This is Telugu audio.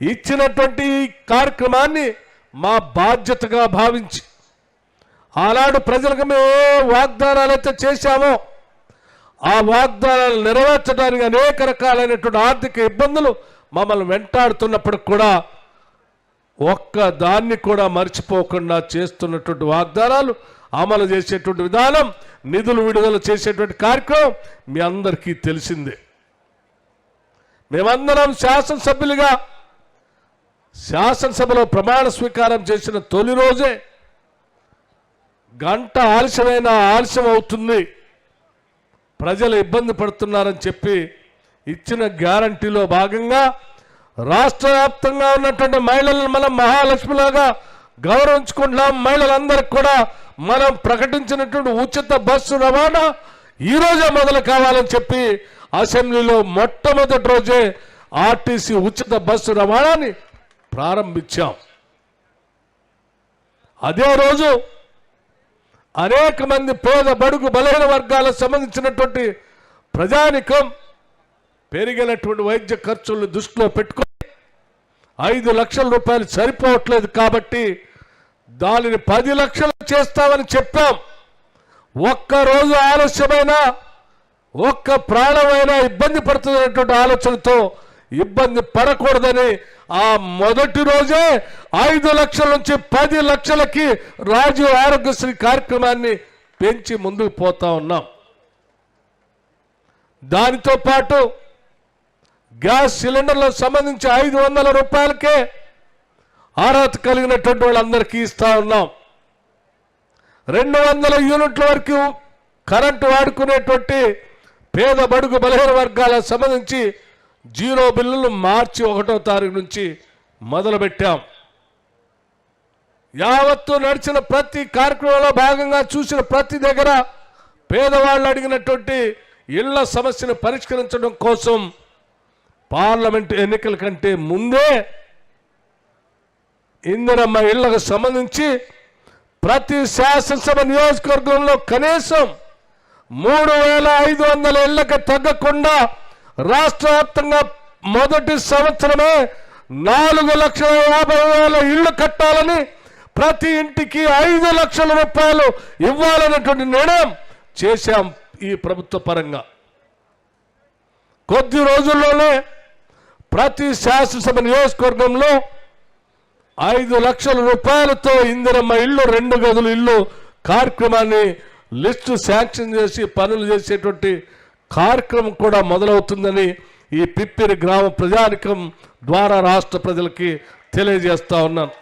ఇచ్చినటువంటి ఈ కార్యక్రమాన్ని మా బాధ్యతగా భావించి ఆనాడు ప్రజలకు మేము ఏ వాగ్దానాలు అయితే చేశామో ఆ వాగ్దానాలు నెరవేర్చడానికి అనేక రకాలైనటువంటి ఆర్థిక ఇబ్బందులు మమ్మల్ని వెంటాడుతున్నప్పుడు కూడా ఒక్క దాన్ని కూడా మర్చిపోకుండా చేస్తున్నటువంటి వాగ్దానాలు అమలు చేసేటువంటి విధానం, నిధులు విడుదల చేసేటువంటి కార్యక్రమం మీ అందరికీ తెలిసిందే. మేమందరం శాసనసభ్యులుగా శాసనసభలో ప్రమాణ స్వీకారం చేసిన తొలి రోజే గంట ఆలస్యం అవుతుంది, ప్రజలు ఇబ్బంది పడుతున్నారని చెప్పి ఇచ్చిన గ్యారంటీలో భాగంగా రాష్ట్ర వ్యాప్తంగా ఉన్నటువంటి మహిళలను మనం మహాలక్ష్మిలాగా గౌరవించుకుంటున్నాం. మహిళలందరికీ కూడా మనం ప్రకటించినటువంటి ఉచిత బస్సు రవాణా ఈరోజే మొదలు కావాలని చెప్పి అసెంబ్లీలో మొట్టమొదటి రోజే ఆర్టీసీ ఉచిత బస్సు రవాణాని ప్రారంభించాం. అదే రోజు అనేక మంది పేద బడుగు బలహీన వర్గాలకు సంబంధించినటువంటి ప్రజానికం పెరిగినటువంటి వైద్య ఖర్చులను దృష్టిలో పెట్టుకొని 5 లక్షల రూపాయలు సరిపోవట్లేదు కాబట్టి దానిని 10 లక్షలు చేస్తామని చెప్పాం. ఒక్కరోజు ఆలస్యమైనా ఒక్క ప్రాణమైనా ఇబ్బంది పడుతున్నటువంటి ఆలోచనతో ఇబ్బంది పడకూడదని ఆ మొదటి రోజే 5 లక్షల నుంచి 10 లక్షలకి రాజీవ్ ఆరోగ్యశ్రీ కార్యక్రమాన్ని పెంచి ముందుకు పోతా ఉన్నాం. దానితో పాటు గ్యాస్ సిలిండర్లకు సంబంధించి 500 రూపాయలకే అర్హత కలిగినటువంటి వాళ్ళందరికీ ఇస్తా ఉన్నాం. 200 యూనిట్ల వరకు కరెంటు వాడుకునేటువంటి పేద బడుగు బలహీన వర్గాలకు సంబంధించి 0 బిల్లులు మార్చి 1వ తారీఖు నుంచి మొదలుపెట్టాం. యావత్తు నడిచిన ప్రతి కార్యక్రమంలో భాగంగా చూసిన ప్రతి దగ్గర పేదవాళ్ళు అడిగినటువంటి ఇళ్ల సమస్యను పరిష్కరించడం కోసం పార్లమెంటు ఎన్నికల కంటే ముందే ఇందిరమ్మ ఇళ్లకు సంబంధించి ప్రతి శాసనసభ నియోజకవర్గంలో కనీసం 3500 ఇళ్లకు తగ్గకుండా రాష్ట్ర వ్యాప్తంగా మొదటి సంవత్సరమే 4,50,000 ఇళ్లు కట్టాలని, ప్రతి ఇంటికి 5 లక్షల రూపాయలు ఇవ్వాలనేటువంటి నిర్ణయం చేశాం. ఈ ప్రభుత్వ పరంగా కొద్ది రోజుల్లోనే ప్రతి శాసనసభ నియోజకవర్గంలో 5 లక్షల రూపాయలతో ఇందిరమ్మ ఇల్లు 2 గదుల ఇల్లు కార్యక్రమాన్ని లిస్టు శాంక్షన్ చేసి పనులు చేసేటువంటి కార్యక్రమం కూడా మొదలవుతుందని ఈ పిప్పిరి గ్రామ ప్రజానికం ద్వారా రాష్ట్ర ప్రజలకి తెలియజేస్తా ఉన్నాను.